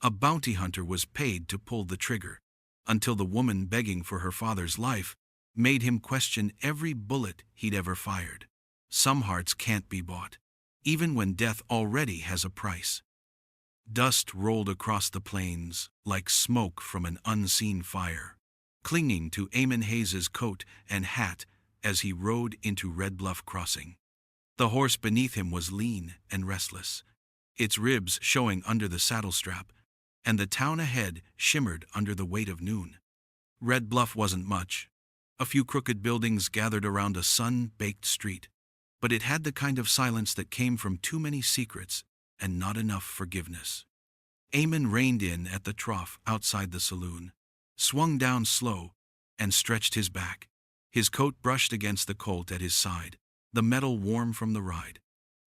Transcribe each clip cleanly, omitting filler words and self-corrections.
A bounty hunter was paid to pull the trigger, until the woman begging for her father's life made him question every bullet he'd ever fired. Some hearts can't be bought, even when death already has a price. Dust rolled across the plains like smoke from an unseen fire, clinging to Eamon Hayes's coat and hat as he rode into Red Bluff Crossing. The horse beneath him was lean and restless, its ribs showing under the saddle strap, and the town ahead shimmered under the weight of noon. Red Bluff wasn't much, a few crooked buildings gathered around a sun-baked street, but it had the kind of silence that came from too many secrets and not enough forgiveness. Eamon reined in at the trough outside the saloon, swung down slow, and stretched his back. His coat brushed against the colt at his side, the metal warm from the ride.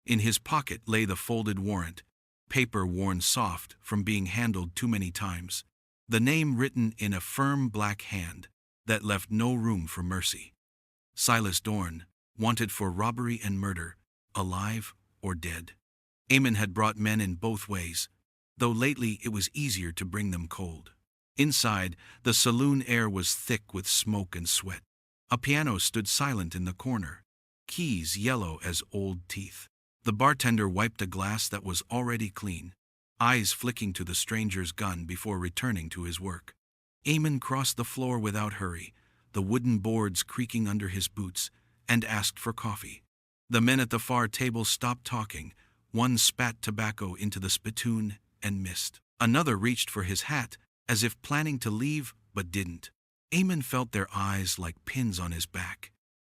In his pocket lay the folded warrant, paper worn soft from being handled too many times, the name written in a firm black hand that left no room for mercy. Silas Dorn, wanted for robbery and murder, alive or dead. Eamon had brought men in both ways, though lately it was easier to bring them cold. Inside, the saloon air was thick with smoke and sweat. A piano stood silent in the corner, keys yellow as old teeth. The bartender wiped a glass that was already clean, eyes flicking to the stranger's gun before returning to his work. Eamon crossed the floor without hurry, the wooden boards creaking under his boots, and asked for coffee. The men at the far table stopped talking. One spat tobacco into the spittoon and missed. Another reached for his hat, as if planning to leave, but didn't. Eamon felt their eyes like pins on his back.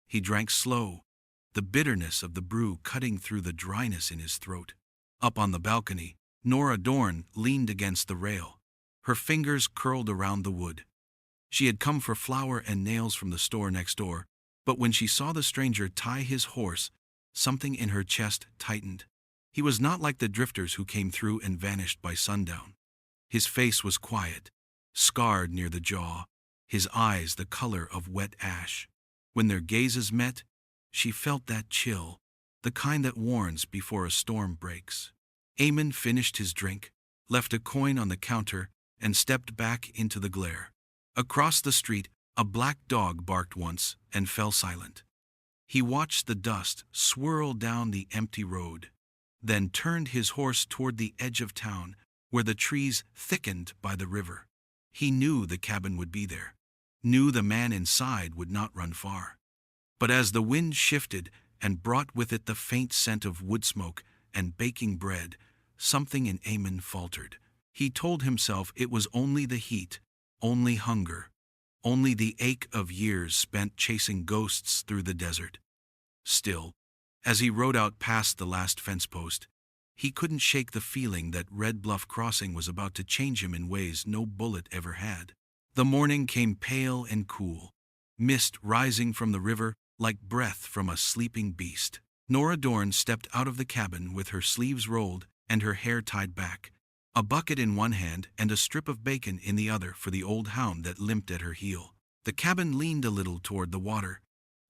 He drank slow, the bitterness of the brew cutting through the dryness in his throat. Up on the balcony, Nora Dorn leaned against the rail, her fingers curled around the wood. She had come for flour and nails from the store next door, but when she saw the stranger tie his horse, something in her chest tightened. He was not like the drifters who came through and vanished by sundown. His face was quiet, scarred near the jaw, his eyes the color of wet ash. When their gazes met, she felt that chill, the kind that warns before a storm breaks. Eamon finished his drink, left a coin on the counter, and stepped back into the glare. Across the street, a black dog barked once and fell silent. He watched the dust swirl down the empty road, then turned his horse toward the edge of town, where the trees thickened by the river. He knew the cabin would be there, knew the man inside would not run far. But as the wind shifted and brought with it the faint scent of wood smoke and baking bread, something in Eamon faltered. He told himself it was only the heat, only hunger, only the ache of years spent chasing ghosts through the desert. Still, as he rode out past the last fence post, he couldn't shake the feeling that Red Bluff Crossing was about to change him in ways no bullet ever had. The morning came pale and cool, mist rising from the river like breath from a sleeping beast. Nora Dorn stepped out of the cabin with her sleeves rolled and her hair tied back, a bucket in one hand and a strip of bacon in the other for the old hound that limped at her heel. The cabin leaned a little toward the water,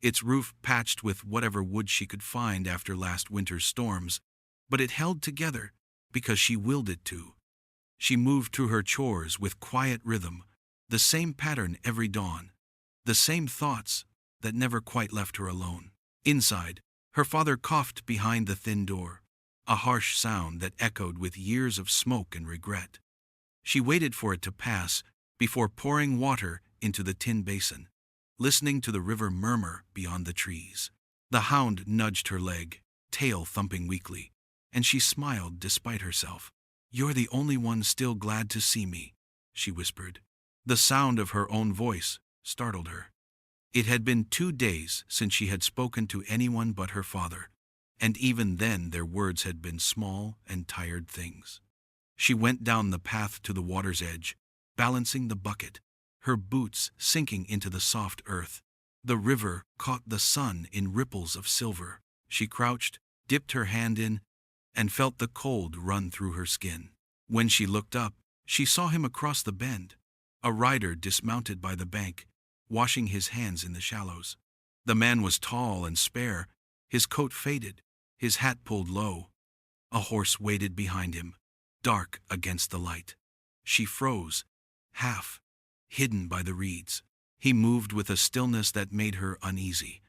its roof patched with whatever wood she could find after last winter's storms, but it held together because she willed it to. She moved through her chores with quiet rhythm, the same pattern every dawn, the same thoughts that never quite left her alone. Inside, her father coughed behind the thin door, a harsh sound that echoed with years of smoke and regret. She waited for it to pass before pouring water into the tin basin, listening to the river murmur beyond the trees. The hound nudged her leg, tail thumping weakly, and she smiled despite herself. "You're the only one still glad to see me," she whispered. The sound of her own voice startled her. It had been 2 days since she had spoken to anyone but her father, and even then their words had been small and tired things. She went down the path to the water's edge, balancing the bucket, her boots sinking into the soft earth. The river caught the sun in ripples of silver. She crouched, dipped her hand in, and felt the cold run through her skin. When she looked up, she saw him across the bend, a rider dismounted by the bank, washing his hands in the shallows. The man was tall and spare, his coat faded, his hat pulled low. A horse waited behind him, dark against the light. She froze, half hidden by the reeds. He moved with a stillness that made her uneasy,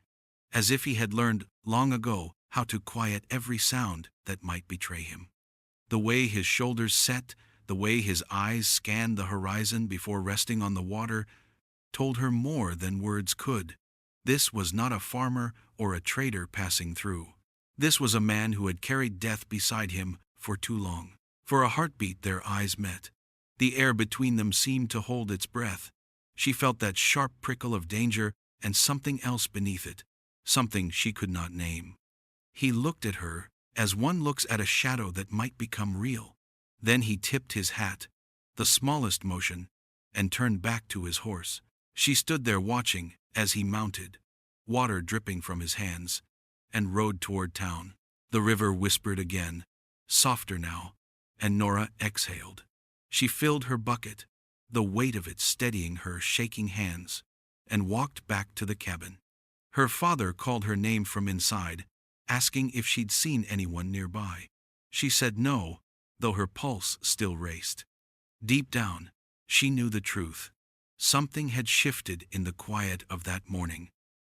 as if he had learned long ago how to quiet every sound that might betray him. The way his shoulders set, the way his eyes scanned the horizon before resting on the water, told her more than words could. This was not a farmer or a trader passing through. This was a man who had carried death beside him for too long. For a heartbeat their eyes met. The air between them seemed to hold its breath. She felt that sharp prickle of danger and something else beneath it, something she could not name. He looked at her as one looks at a shadow that might become real. Then he tipped his hat, the smallest motion, and turned back to his horse. She stood there watching as he mounted, water dripping from his hands, and rode toward town. The river whispered again, softer now, and Nora exhaled. She filled her bucket, the weight of it steadying her shaking hands, and walked back to the cabin. Her father called her name from inside, asking if she'd seen anyone nearby. She said no, though her pulse still raced. Deep down, she knew the truth. Something had shifted in the quiet of that morning,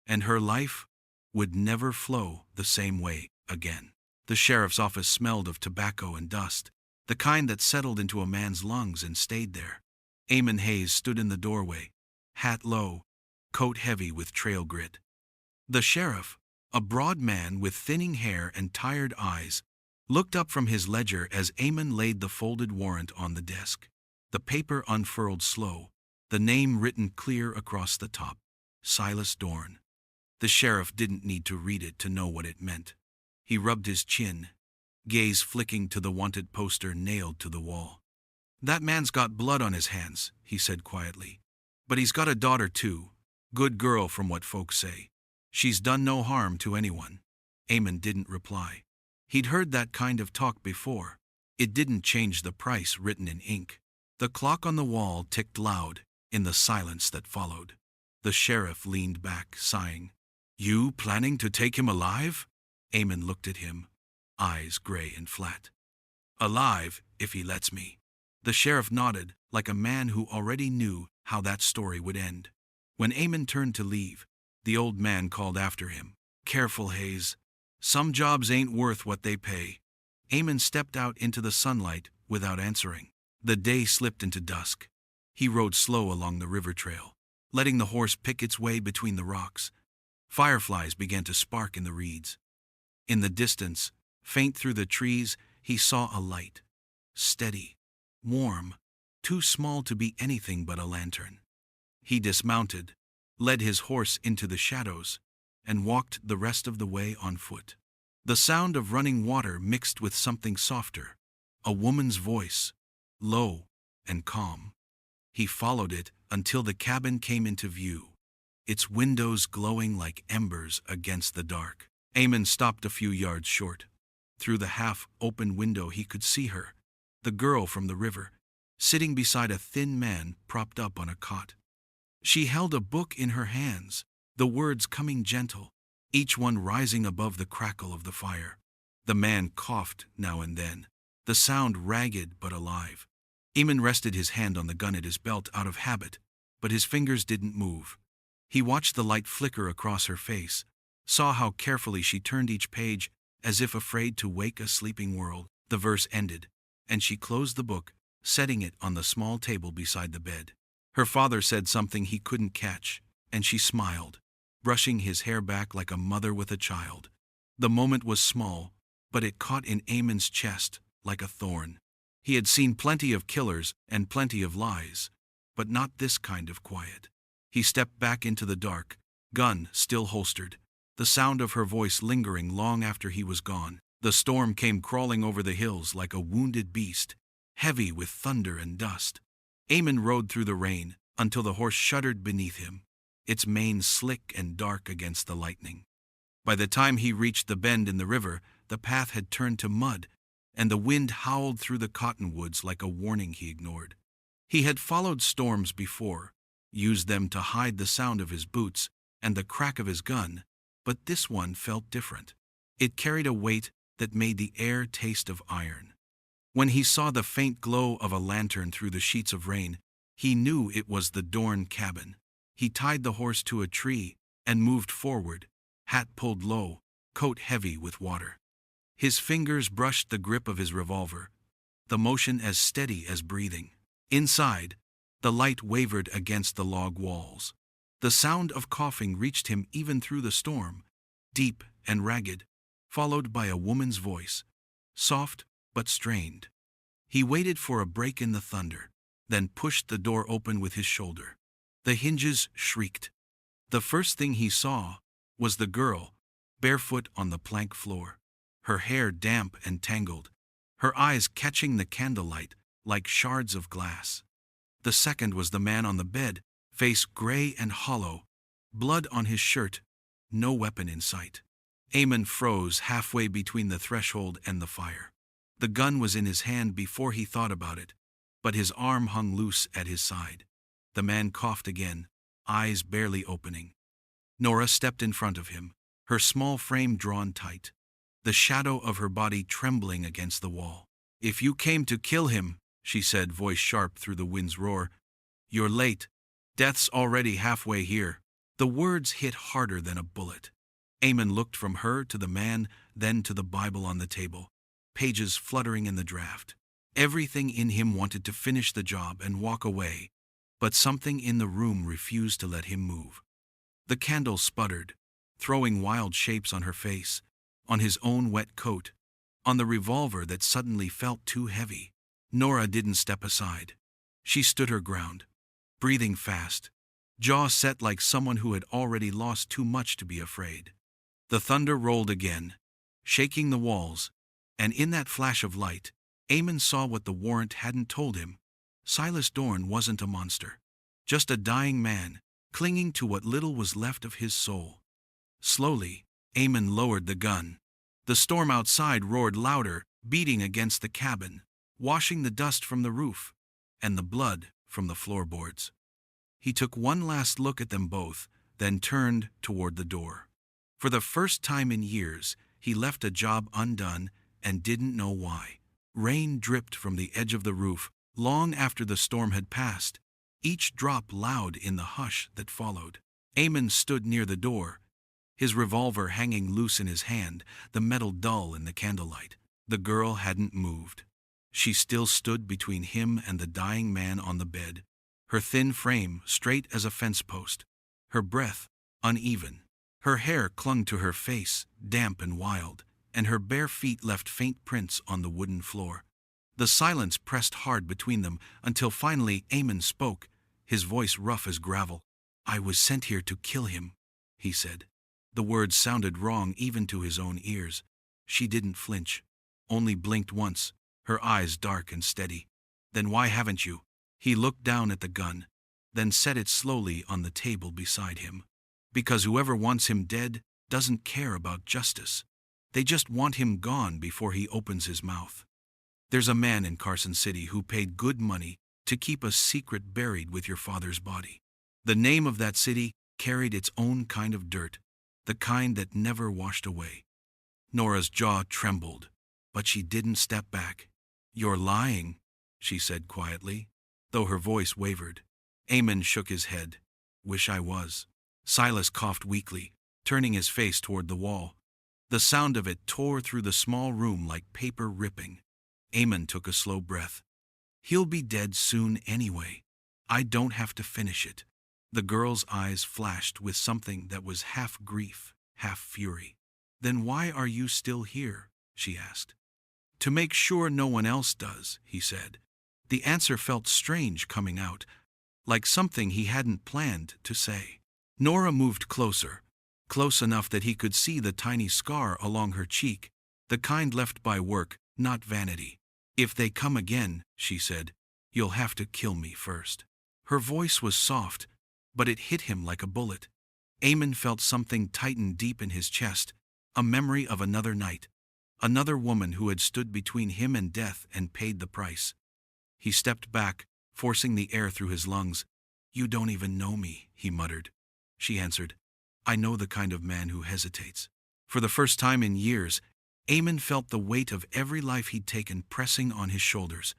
and her life would never flow the same way again. The sheriff's office smelled of tobacco and dust, the kind that settled into a man's lungs and stayed there. Eamon Hayes stood in the doorway, hat low, coat heavy with trail grit. The sheriff, a broad man with thinning hair and tired eyes, looked up from his ledger as Eamon laid the folded warrant on the desk. The paper unfurled slow, the name written clear across the top, Silas Dorn. The sheriff didn't need to read it to know what it meant. He rubbed his chin, gaze flicking to the wanted poster nailed to the wall. "That man's got blood on his hands," he said quietly. "But he's got a daughter too. Good girl from what folks say. She's done no harm to anyone." Eamon didn't reply. He'd heard that kind of talk before. It didn't change the price written in ink. The clock on the wall ticked loud in the silence that followed. The sheriff leaned back, sighing. "You planning to take him alive?" Eamon looked at him, eyes gray and flat. "Alive, if he lets me." The sheriff nodded, like a man who already knew how that story would end. When Eamon turned to leave, the old man called after him, "Careful, Hayes. Some jobs ain't worth what they pay." Eamon stepped out into the sunlight without answering. The day slipped into dusk. He rode slow along the river trail, letting the horse pick its way between the rocks. Fireflies began to spark in the reeds. In the distance, faint through the trees, he saw a light. Steady, warm, too small to be anything but a lantern. He dismounted, led his horse into the shadows, and walked the rest of the way on foot. The sound of running water mixed with something softer, a woman's voice, low and calm. He followed it until the cabin came into view, its windows glowing like embers against the dark. Eamon stopped a few yards short. Through the half-open window he could see her, the girl from the river, sitting beside a thin man propped up on a cot. She held a book in her hands, the words coming gentle, each one rising above the crackle of the fire. The man coughed now and then, the sound ragged but alive. Eamon rested his hand on the gun at his belt out of habit, but his fingers didn't move. He watched the light flicker across her face, saw how carefully she turned each page as if afraid to wake a sleeping world. The verse ended, and she closed the book, setting it on the small table beside the bed. Her father said something he couldn't catch, and she smiled, brushing his hair back like a mother with a child. The moment was small, but it caught in Eamon's chest like a thorn. He had seen plenty of killers and plenty of lies, but not this kind of quiet. He stepped back into the dark, gun still holstered, the sound of her voice lingering long after he was gone. The storm came crawling over the hills like a wounded beast, heavy with thunder and dust. Eamon rode through the rain until the horse shuddered beneath him, its mane slick and dark against the lightning. By the time he reached the bend in the river, the path had turned to mud, and the wind howled through the cottonwoods like a warning he ignored. He had followed storms before, used them to hide the sound of his boots and the crack of his gun, but this one felt different. It carried a weight that made the air taste of iron. When he saw the faint glow of a lantern through the sheets of rain, he knew it was the Dorn cabin. He tied the horse to a tree and moved forward, hat pulled low, coat heavy with water. His fingers brushed the grip of his revolver, the motion as steady as breathing. Inside, the light wavered against the log walls. The sound of coughing reached him even through the storm, deep and ragged, followed by a woman's voice, soft but strained. He waited for a break in the thunder, then pushed the door open with his shoulder. The hinges shrieked. The first thing he saw was the girl, barefoot on the plank floor, her hair damp and tangled, her eyes catching the candlelight like shards of glass. The second was the man on the bed, face gray and hollow, blood on his shirt, no weapon in sight. Eamon froze halfway between the threshold and the fire. The gun was in his hand before he thought about it, but his arm hung loose at his side. The man coughed again, eyes barely opening. Nora stepped in front of him, her small frame drawn tight, the shadow of her body trembling against the wall. "If you came to kill him," she said, voice sharp through the wind's roar, "you're late. Death's already halfway here." The words hit harder than a bullet. Eamon looked from her to the man, then to the Bible on the table, pages fluttering in the draft. Everything in him wanted to finish the job and walk away, but something in the room refused to let him move. The candle sputtered, throwing wild shapes on her face, on his own wet coat, on the revolver that suddenly felt too heavy. Nora didn't step aside. She stood her ground, breathing fast, jaw set like someone who had already lost too much to be afraid. The thunder rolled again, shaking the walls, and in that flash of light, Eamon saw what the warrant hadn't told him. Silas Dorn wasn't a monster, just a dying man, clinging to what little was left of his soul. Slowly, Eamon lowered the gun. The storm outside roared louder, beating against the cabin, washing the dust from the roof, and the blood from the floorboards. He took one last look at them both, then turned toward the door. For the first time in years, he left a job undone and didn't know why. Rain dripped from the edge of the roof long after the storm had passed, each drop loud in the hush that followed. Eamon stood near the door, his revolver hanging loose in his hand, the metal dull in the candlelight. The girl hadn't moved. She still stood between him and the dying man on the bed, her thin frame straight as a fence post, her breath uneven. Her hair clung to her face, damp and wild, and her bare feet left faint prints on the wooden floor. The silence pressed hard between them until finally Eamon spoke, his voice rough as gravel. "I was sent here to kill him," he said. The words sounded wrong even to his own ears. She didn't flinch, only blinked once, her eyes dark and steady. "Then why haven't you?" He looked down at the gun, then set it slowly on the table beside him. "Because whoever wants him dead doesn't care about justice. They just want him gone before he opens his mouth. There's a man in Carson City who paid good money to keep a secret buried with your father's body. The name of that city carried its own kind of dirt, the kind that never washed away." Nora's jaw trembled, but she didn't step back. "You're lying," she said quietly, though her voice wavered. Eamon shook his head. "Wish I was." Silas coughed weakly, turning his face toward the wall. The sound of it tore through the small room like paper ripping. Eamon took a slow breath. "He'll be dead soon anyway. I don't have to finish it." The girl's eyes flashed with something that was half grief, half fury. "Then why are you still here?" she asked. "To make sure no one else does," he said. The answer felt strange coming out, like something he hadn't planned to say. Nora moved closer, close enough that he could see the tiny scar along her cheek, the kind left by work, not vanity. "If they come again," she said, "you'll have to kill me first." Her voice was soft, but it hit him like a bullet. Eamon felt something tighten deep in his chest, a memory of another night, another woman who had stood between him and death and paid the price. He stepped back, forcing the air through his lungs. "You don't even know me," he muttered. She answered, "I know the kind of man who hesitates." For the first time in years, Eamon felt the weight of every life he'd taken pressing on his shoulders.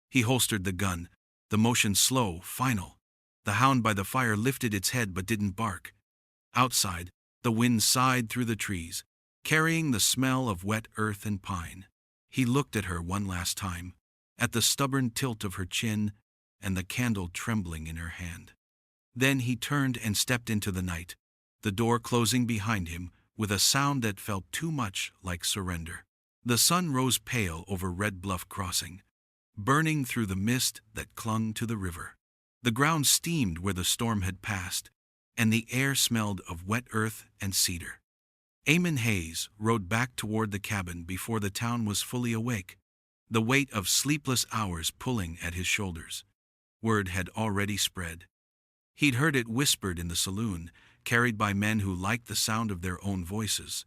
He holstered the gun, the motion slow, final. The hound by the fire lifted its head but didn't bark. Outside, the wind sighed through the trees, carrying the smell of wet earth and pine. He looked at her one last time, at the stubborn tilt of her chin and the candle trembling in her hand. Then he turned and stepped into the night, the door closing behind him with a sound that felt too much like surrender. The sun rose pale over Red Bluff Crossing, burning through the mist that clung to the river. The ground steamed where the storm had passed, and the air smelled of wet earth and cedar. Eamon Hayes rode back toward the cabin before the town was fully awake, the weight of sleepless hours pulling at his shoulders. Word had already spread. He'd heard it whispered in the saloon, carried by men who liked the sound of their own voices.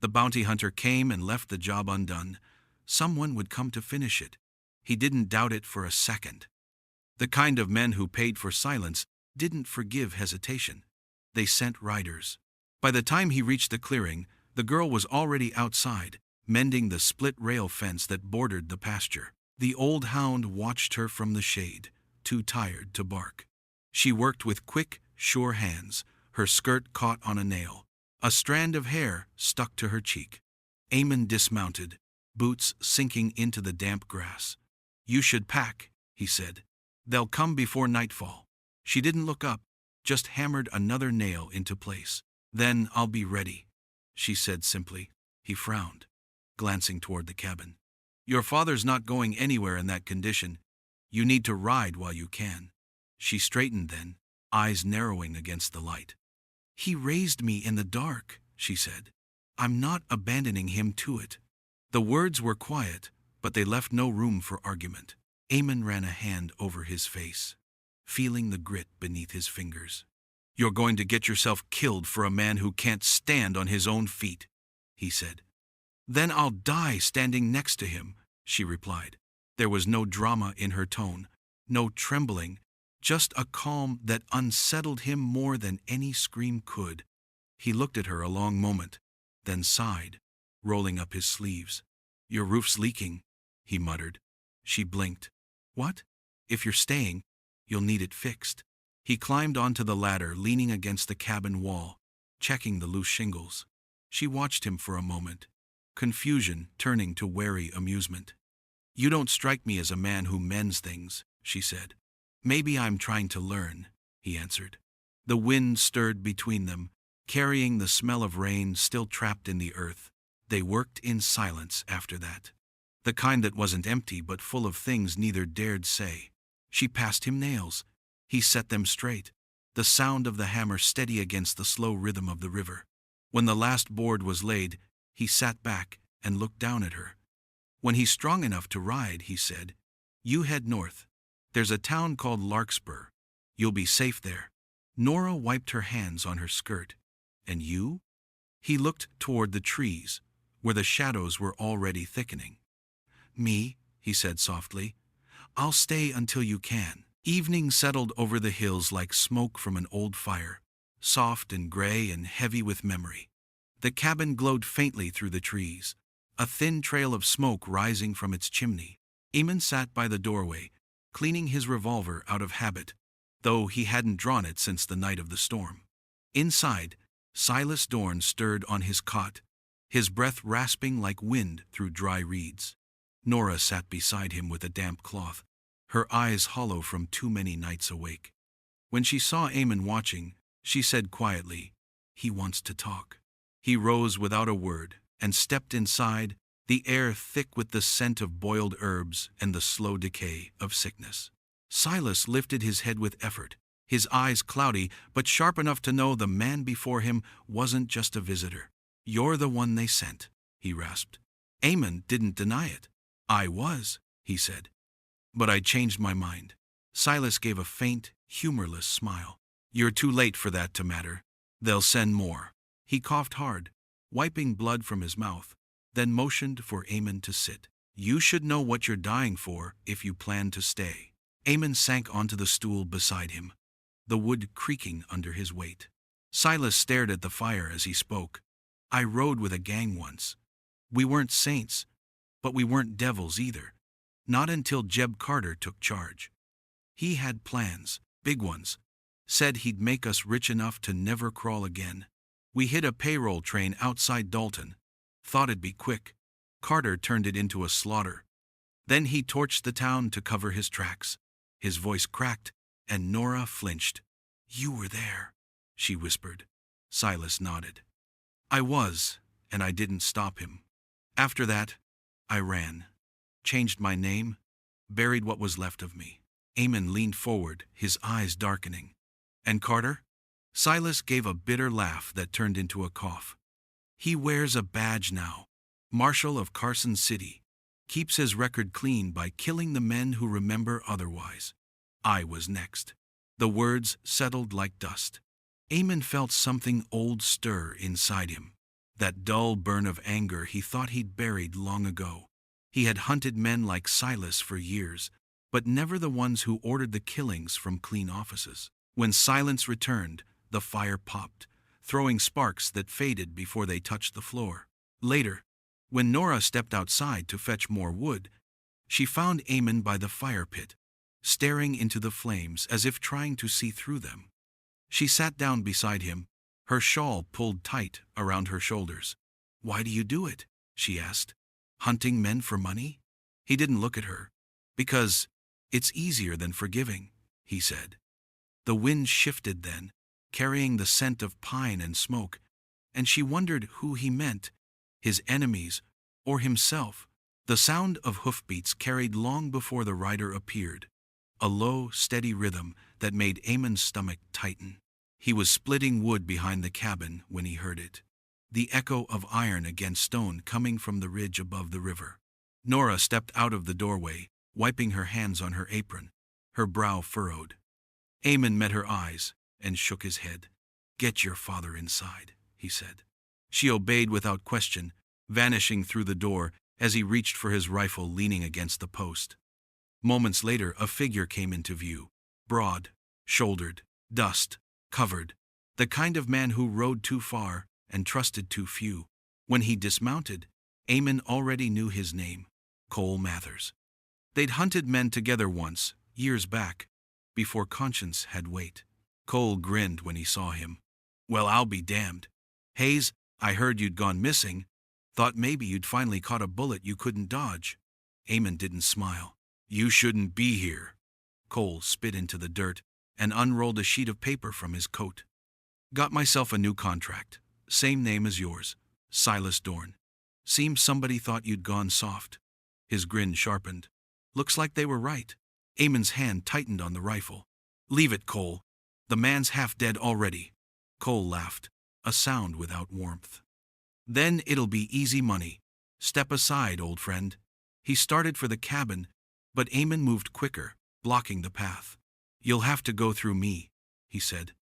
The bounty hunter came and left the job undone. Someone would come to finish it. He didn't doubt it for a second. The kind of men who paid for silence didn't forgive hesitation. They sent riders. By the time he reached the clearing, the girl was already outside, mending the split rail fence that bordered the pasture. The old hound watched her from the shade, too tired to bark. She worked with quick, sure hands, her skirt caught on a nail. A strand of hair stuck to her cheek. Eamon dismounted, boots sinking into the damp grass. "You should pack," he said. "They'll come before nightfall." She didn't look up, just hammered another nail into place. "Then I'll be ready," she said simply. He frowned, glancing toward the cabin. "Your father's not going anywhere in that condition. You need to ride while you can." She straightened then, eyes narrowing against the light. "He raised me in the dark," she said. "I'm not abandoning him to it." The words were quiet, but they left no room for argument. Eamon ran a hand over his face, feeling the grit beneath his fingers. "You're going to get yourself killed for a man who can't stand on his own feet," he said. "Then I'll die standing next to him," she replied. There was no drama in her tone, no trembling, just a calm that unsettled him more than any scream could. He looked at her a long moment, then sighed, rolling up his sleeves. "Your roof's leaking," he muttered. She blinked. "What? If you're staying, you'll need it fixed." He climbed onto the ladder, leaning against the cabin wall, checking the loose shingles. She watched him for a moment, confusion turning to wary amusement. "You don't strike me as a man who mends things," she said. "Maybe I'm trying to learn," he answered. The wind stirred between them, carrying the smell of rain still trapped in the earth. They worked in silence after that. The kind that wasn't empty but full of things neither dared say. She passed him nails. He set them straight, the sound of the hammer steady against the slow rhythm of the river. When the last board was laid, he sat back and looked down at her. "When he's strong enough to ride," he said, "you head north. There's a town called Larkspur. You'll be safe there." Nora wiped her hands on her skirt. "And you?" He looked toward the trees, where the shadows were already thickening. "Me," he said softly. "I'll stay until you can." Evening settled over the hills like smoke from an old fire, soft and gray and heavy with memory. The cabin glowed faintly through the trees, a thin trail of smoke rising from its chimney. Eamon sat by the doorway, cleaning his revolver out of habit, though he hadn't drawn it since the night of the storm. Inside, Silas Dorn stirred on his cot, his breath rasping like wind through dry reeds. Nora sat beside him with a damp cloth, her eyes hollow from too many nights awake. When she saw Eamon watching, she said quietly, "He wants to talk." He rose without a word and stepped inside, the air thick with the scent of boiled herbs and the slow decay of sickness. Silas lifted his head with effort, his eyes cloudy but sharp enough to know the man before him wasn't just a visitor. "You're the one they sent," he rasped. Eamon didn't deny it. "I was," he said. "But I changed my mind." Silas gave a faint, humorless smile. "You're too late for that to matter. They'll send more." He coughed hard, wiping blood from his mouth, then motioned for Eamon to sit. "You should know what you're dying for if you plan to stay." Eamon sank onto the stool beside him, the wood creaking under his weight. Silas stared at the fire as he spoke. "I rode with a gang once. We weren't saints, but we weren't devils either. Not until Jeb Carter took charge. He had plans, big ones. Said he'd make us rich enough to never crawl again. We hit a payroll train outside Dalton. Thought it'd be quick. Carter turned it into a slaughter. Then he torched the town to cover his tracks. His voice cracked, and Nora flinched. "You were there," she whispered. Silas nodded. "I was, and I didn't stop him. After that, I ran. Changed my name, buried what was left of me." Eamon leaned forward, his eyes darkening. "And Carter?" Silas gave a bitter laugh that turned into a cough. "He wears a badge now. Marshal of Carson City. Keeps his record clean by killing the men who remember otherwise. I was next." The words settled like dust. Eamon felt something old stir inside him. That dull burn of anger he thought he'd buried long ago. He had hunted men like Silas for years, but never the ones who ordered the killings from clean offices. When silence returned, the fire popped, throwing sparks that faded before they touched the floor. Later, when Nora stepped outside to fetch more wood, she found Eamon by the fire pit, staring into the flames as if trying to see through them. She sat down beside him, her shawl pulled tight around her shoulders. "Why do you do it?" she asked. "Hunting men for money?" He didn't look at her. "Because it's easier than forgiving," he said. The wind shifted then, carrying the scent of pine and smoke, and she wondered who he meant, his enemies or himself. The sound of hoofbeats carried long before the rider appeared, a low, steady rhythm that made Eamon's stomach tighten. He was splitting wood behind the cabin when he heard it, the echo of iron against stone coming from the ridge above the river. Nora stepped out of the doorway, wiping her hands on her apron, her brow furrowed. Eamon met her eyes and shook his head. "Get your father inside," he said. She obeyed without question, vanishing through the door as he reached for his rifle leaning against the post. Moments later, a figure came into view, broad, shouldered, dust-covered, the kind of man who rode too far and trusted too few. When he dismounted, Eamon already knew his name, Cole Mathers. They'd hunted men together once, years back, before conscience had weight. Cole grinned when he saw him. "Well, I'll be damned. Hayes, I heard you'd gone missing. Thought maybe you'd finally caught a bullet you couldn't dodge." Eamon didn't smile. "You shouldn't be here." Cole spit into the dirt and unrolled a sheet of paper from his coat. "Got myself a new contract. Same name as yours, Silas Dorn. Seems somebody thought you'd gone soft." His grin sharpened. "Looks like they were right." Eamon's hand tightened on the rifle. "Leave it, Cole. The man's half dead already." Cole laughed, a sound without warmth. "Then it'll be easy money. Step aside, old friend." He started for the cabin, but Eamon moved quicker, blocking the path. "You'll have to go through me," he said.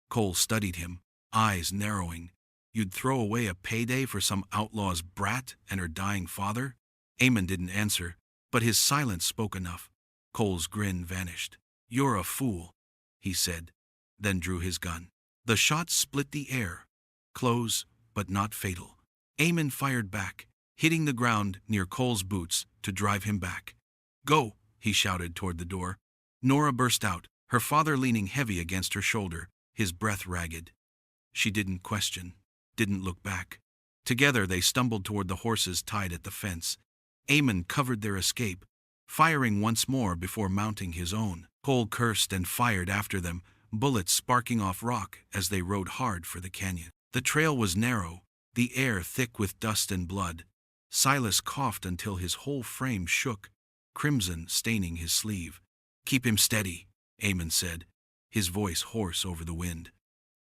Cole studied him, eyes narrowing. "You'd throw away a payday for some outlaw's brat and her dying father?" Eamon didn't answer, but his silence spoke enough. Cole's grin vanished. "You're a fool," he said, then drew his gun. The shot split the air, close but not fatal. Eamon fired back, hitting the ground near Cole's boots to drive him back. "Go," he shouted toward the door. Nora burst out, her father leaning heavy against her shoulder, his breath ragged. She didn't question, didn't look back. Together they stumbled toward the horses tied at the fence. Eamon covered their escape, firing once more before mounting his own. Cole cursed and fired after them, bullets sparking off rock as they rode hard for the canyon. The trail was narrow, the air thick with dust and blood. Silas coughed until his whole frame shook, crimson staining his sleeve. "Keep him steady," Eamon said, his voice hoarse over the wind.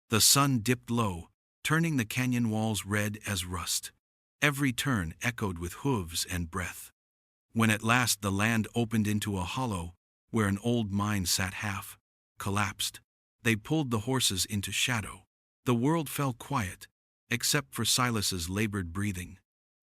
The sun dipped low, turning the canyon walls red as rust. Every turn echoed with hooves and breath. When at last the land opened into a hollow, where an old mine sat half, collapsed, they pulled the horses into shadow. The world fell quiet, except for Silas's labored breathing.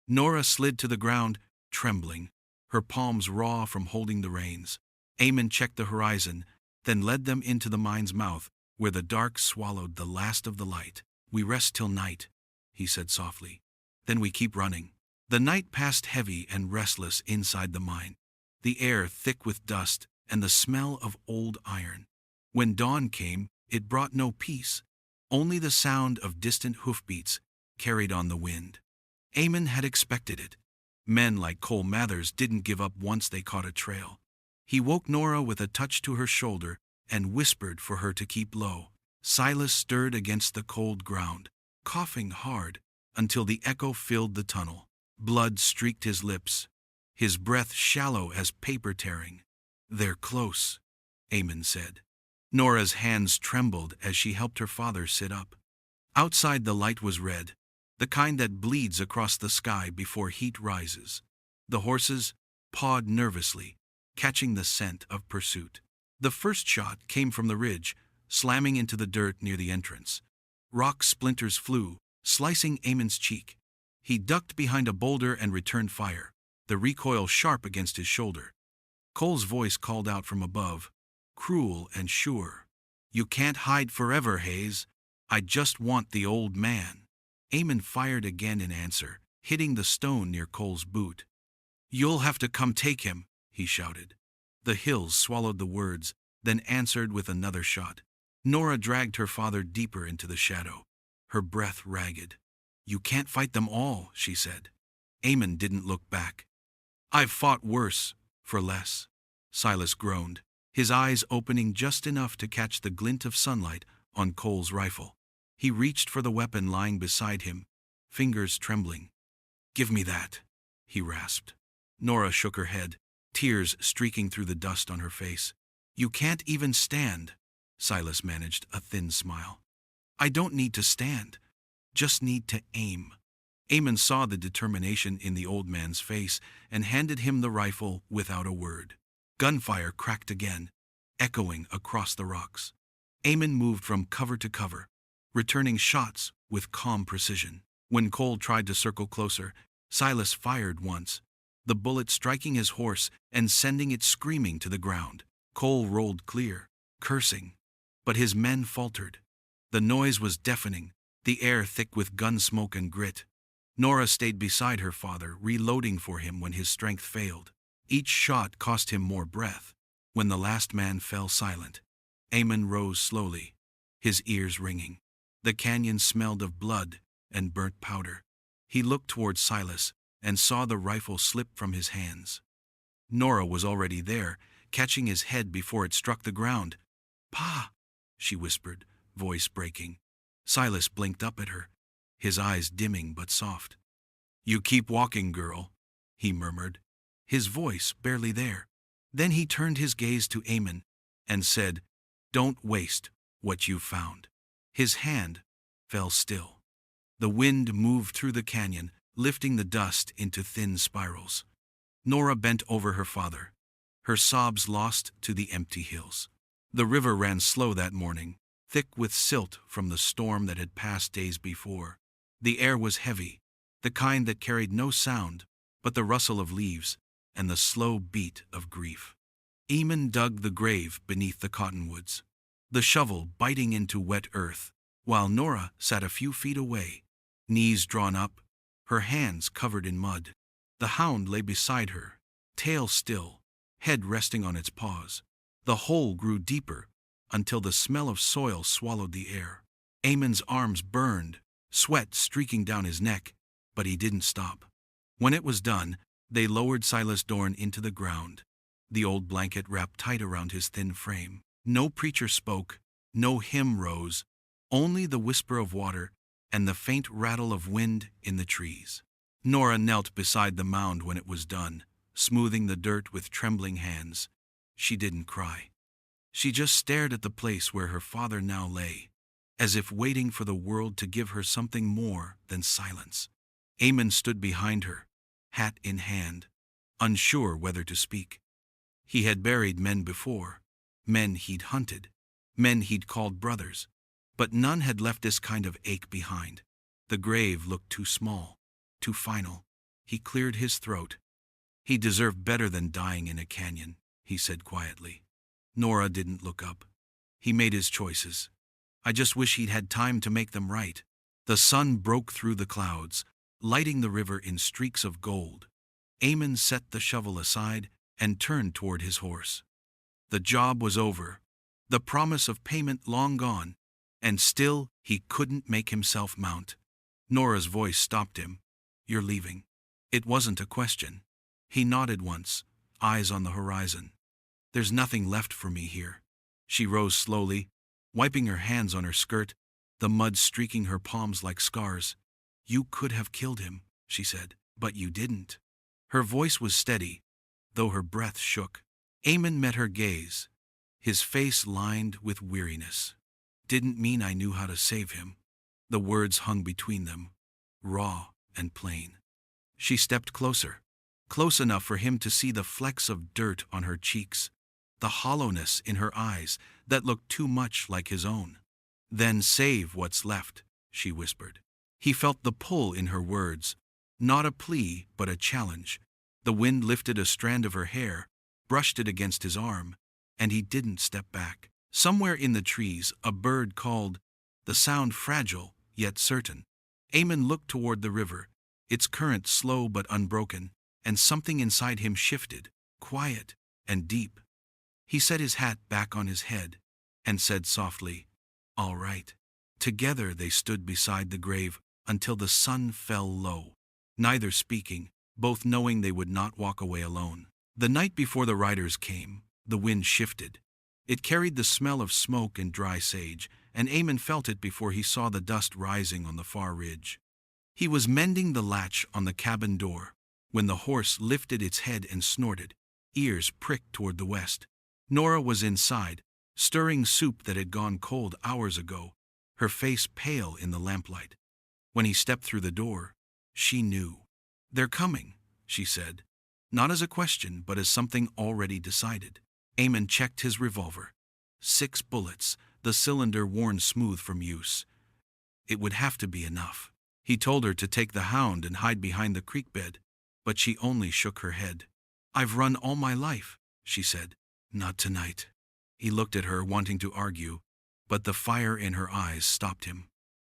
Nora slid to the ground, trembling, her palms raw from holding the reins. Eamon checked the horizon, then led them into the mine's mouth, where the dark swallowed the last of the light. "We rest till night," he said softly. "Then we keep running." The night passed heavy and restless inside the mine, the air thick with dust and the smell of old iron. When dawn came, it brought no peace, only the sound of distant hoofbeats carried on the wind. Eamon had expected it. Men like Cole Mathers didn't give up once they caught a trail. He woke Nora with a touch to her shoulder and whispered for her to keep low. Silas stirred against the cold ground, coughing hard until the echo filled the tunnel. Blood streaked his lips, his breath shallow as paper tearing. "They're close," Eamon said. Nora's hands trembled as she helped her father sit up. Outside the light was red, the kind that bleeds across the sky before heat rises. The horses pawed nervously, catching the scent of pursuit. The first shot came from the ridge, slamming into the dirt near the entrance. Rock splinters flew, slicing Eamon's cheek. He ducked behind a boulder and returned fire, the recoil sharp against his shoulder. Cole's voice called out from above, cruel and sure. "You can't hide forever, Hayes. I just want the old man." Eamon fired again in answer, hitting the stone near Cole's boot. "You'll have to come take him," he shouted. The hills swallowed the words, then answered with another shot. Nora dragged her father deeper into the shadow, her breath ragged. "You can't fight them all," she said. Eamon didn't look back. "I've fought worse, for less," Silas groaned, his eyes opening just enough to catch the glint of sunlight on Cole's rifle. He reached for the weapon lying beside him, fingers trembling. "Give me that," he rasped. Nora shook her head, tears streaking through the dust on her face. "You can't even stand," Silas managed a thin smile. "I don't need to stand, just need to aim." Eamon saw the determination in the old man's face and handed him the rifle without a word. Gunfire cracked again, echoing across the rocks. Eamon moved from cover to cover, returning shots with calm precision. When Cole tried to circle closer, Silas fired once, the bullet striking his horse and sending it screaming to the ground. Cole rolled clear, cursing, but his men faltered. The noise was deafening, the air thick with gun smoke and grit. Nora stayed beside her father, reloading for him when his strength failed. Each shot cost him more breath. When the last man fell silent, Eamon rose slowly, his ears ringing. The canyon smelled of blood and burnt powder. He looked toward Silas and saw the rifle slip from his hands. Nora was already there, catching his head before it struck the ground. "Pa," she whispered, voice breaking. Silas blinked up at her, his eyes dimming but soft. "You keep walking, girl," he murmured, his voice barely there. Then he turned his gaze to Eamon and said, "Don't waste what you've found." His hand fell still. The wind moved through the canyon, lifting the dust into thin spirals. Nora bent over her father, her sobs lost to the empty hills. The river ran slow that morning, thick with silt from the storm that had passed days before. The air was heavy, the kind that carried no sound but the rustle of leaves and the slow beat of grief. Eamon dug the grave beneath the cottonwoods, the shovel biting into wet earth, while Nora sat a few feet away, knees drawn up, her hands covered in mud. The hound lay beside her, tail still, head resting on its paws. The hole grew deeper until the smell of soil swallowed the air. Eamon's arms burned, sweat streaking down his neck, but he didn't stop. When it was done, they lowered Silas Dorn into the ground, the old blanket wrapped tight around his thin frame. No preacher spoke, no hymn rose, only the whisper of water and the faint rattle of wind in the trees. Nora knelt beside the mound when it was done, smoothing the dirt with trembling hands. She didn't cry. She just stared at the place where her father now lay, as if waiting for the world to give her something more than silence. Eamon stood behind her, hat in hand, unsure whether to speak. He had buried men before, men he'd hunted, men he'd called brothers, but none had left this kind of ache behind. The grave looked too small, too final. He cleared his throat. "He deserved better than dying in a canyon," he said quietly. Nora didn't look up. "He made his choices. I just wish he'd had time to make them right." The sun broke through the clouds, lighting the river in streaks of gold. Eamon set the shovel aside and turned toward his horse. The job was over, the promise of payment long gone, and still he couldn't make himself mount. Nora's voice stopped him. "You're leaving." It wasn't a question. He nodded once, eyes on the horizon. "There's nothing left for me here." She rose slowly, wiping her hands on her skirt, the mud streaking her palms like scars. "You could have killed him," she said, "but you didn't." Her voice was steady, though her breath shook. Eamon met her gaze, his face lined with weariness. "Didn't mean I knew how to save him." The words hung between them, raw and plain. She stepped closer, close enough for him to see the flecks of dirt on her cheeks, the hollowness in her eyes that looked too much like his own. "Then save what's left," she whispered. He felt the pull in her words, not a plea but a challenge. The wind lifted a strand of her hair, brushed it against his arm, and he didn't step back. Somewhere in the trees a bird called, the sound fragile yet certain. Eamon looked toward the river, its current slow but unbroken, and something inside him shifted, quiet and deep. He set his hat back on his head and said softly, "All right." Together they stood beside the grave until the sun fell low, neither speaking, both knowing they would not walk away alone. The night before the riders came, the wind shifted. It carried the smell of smoke and dry sage, and Eamon felt it before he saw the dust rising on the far ridge. He was mending the latch on the cabin door when the horse lifted its head and snorted, ears pricked toward the west. Nora was inside, stirring soup that had gone cold hours ago, her face pale in the lamplight. When he stepped through the door, she knew. "They're coming," she said, not as a question but as something already decided. Eamon checked his revolver. 6 bullets, the cylinder worn smooth from use. It would have to be enough. He told her to take the hound and hide behind the creek bed, but she only shook her head. "I've run all my life," she said. "Not tonight." He looked at her, wanting to argue, but the fire in her eyes stopped him.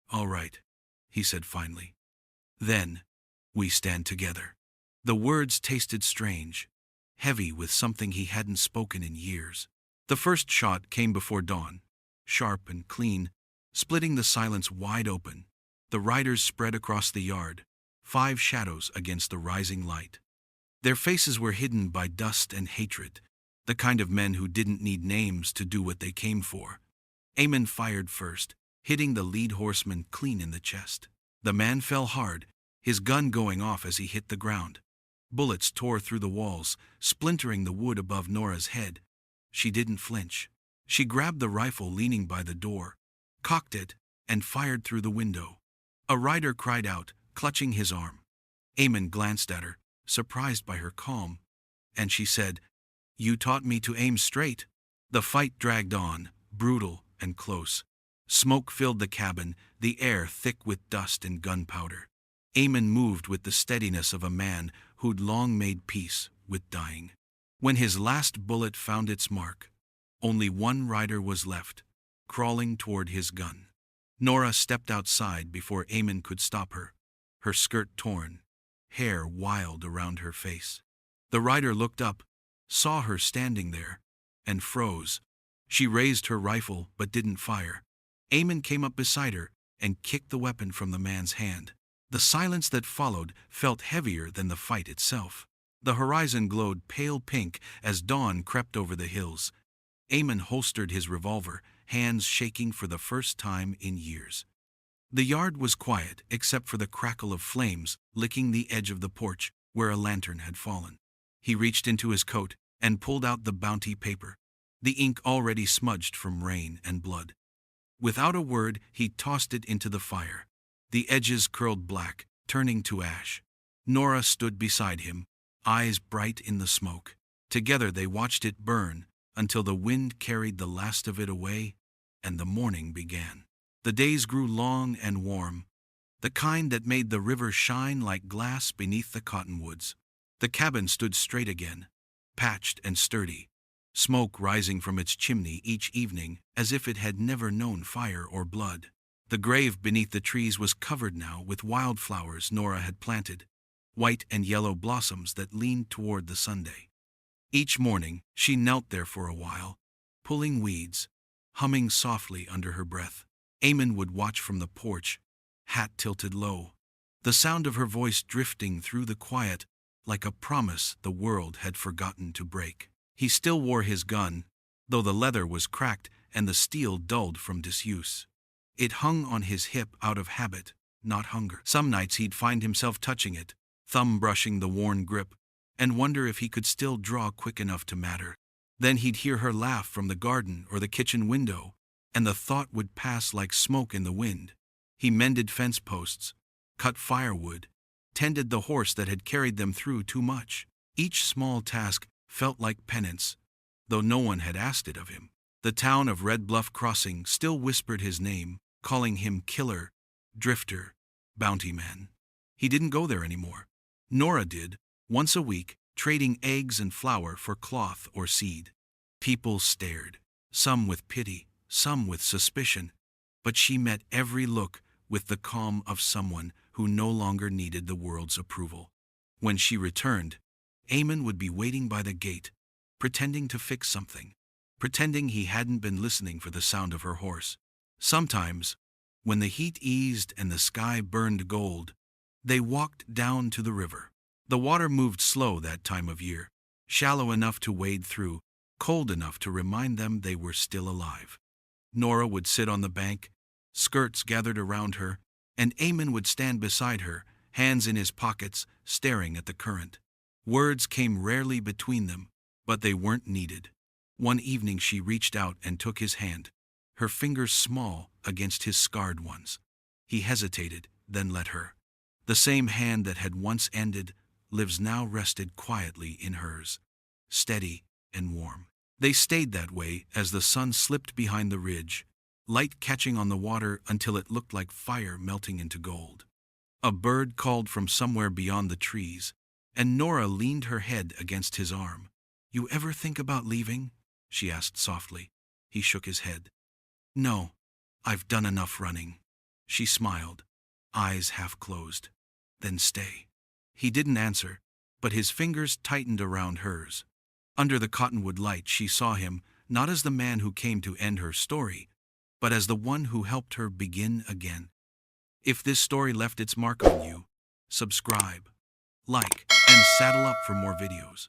"All right," he said finally. "Then we stand together." The words tasted strange, heavy with something he hadn't spoken in years. The first shot came before dawn, sharp and clean, splitting the silence wide open. The riders spread across the yard, 5 shadows against the rising light. Their faces were hidden by dust and hatred, the kind of men who didn't need names to do what they came for. Eamon fired first, hitting the lead horseman clean in the chest. The man fell hard, his gun going off as he hit the ground. Bullets tore through the walls, splintering the wood above Nora's head. She didn't flinch. She grabbed the rifle leaning by the door, cocked it, and fired through the window. A rider cried out, clutching his arm. Eamon glanced at her, surprised by her calm, and she said, "You taught me to aim straight." The fight dragged on, brutal and close. Smoke filled the cabin, the air thick with dust and gunpowder. Eamon moved with the steadiness of a man who'd long made peace with dying. When his last bullet found its mark, only one rider was left, crawling toward his gun. Nora stepped outside before Eamon could stop her, her skirt torn, hair wild around her face. The rider looked up, saw her standing there, and froze. She raised her rifle but didn't fire. Eamon came up beside her and kicked the weapon from the man's hand. The silence that followed felt heavier than the fight itself. The horizon glowed pale pink as dawn crept over the hills. Eamon holstered his revolver, hands shaking for the first time in years. The yard was quiet except for the crackle of flames licking the edge of the porch where a lantern had fallen. He reached into his coat and pulled out the bounty paper, the ink already smudged from rain and blood. Without a word, he tossed it into the fire. The edges curled black, turning to ash. Nora stood beside him, eyes bright in the smoke. Together they watched it burn until the wind carried the last of it away and the morning began. The days grew long and warm, the kind that made the river shine like glass beneath the cottonwoods. The cabin stood straight again, patched and sturdy, smoke rising from its chimney each evening as if it had never known fire or blood. The grave beneath the trees was covered now with wildflowers Nora had planted, white and yellow blossoms that leaned toward the Sunday. Each morning, she knelt there for a while, pulling weeds, humming softly under her breath. Eamon would watch from the porch, hat tilted low, the sound of her voice drifting through the quiet like a promise the world had forgotten to break. He still wore his gun, though the leather was cracked and the steel dulled from disuse. It hung on his hip out of habit, not hunger. Some nights he'd find himself touching it, thumb brushing the worn grip, and wonder if he could still draw quick enough to matter. Then he'd hear her laugh from the garden or the kitchen window, and the thought would pass like smoke in the wind. He mended fence posts, cut firewood, tended the horse that had carried them through too much. Each small task felt like penance, though no one had asked it of him. The town of Red Bluff Crossing still whispered his name, calling him killer, drifter, bounty man. He didn't go there anymore. Nora did, once a week, trading eggs and flour for cloth or seed. People stared, some with pity, some with suspicion, but she met every look with the calm of someone who no longer needed the world's approval. When she returned, Eamon would be waiting by the gate, pretending to fix something, pretending he hadn't been listening for the sound of her horse. Sometimes, when the heat eased and the sky burned gold, they walked down to the river. The water moved slow that time of year, shallow enough to wade through, cold enough to remind them they were still alive. Nora would sit on the bank, skirts gathered around her, and Eamon would stand beside her, hands in his pockets, staring at the current. Words came rarely between them, but they weren't needed. One evening she reached out and took his hand, her fingers small against his scarred ones. He hesitated, then let her. The same hand that had once ended lives now rested quietly in hers, steady and warm. They stayed that way as the sun slipped behind the ridge, light catching on the water until it looked like fire melting into gold. A bird called from somewhere beyond the trees, and Nora leaned her head against his arm. "You ever think about leaving?" she asked softly. He shook his head. "No, I've done enough running." She smiled, eyes half closed. "Then stay." He didn't answer, but his fingers tightened around hers. Under the cottonwood light she saw him, not as the man who came to end her story, but as the one who helped her begin again. If this story left its mark on you, subscribe, like, and saddle up for more videos.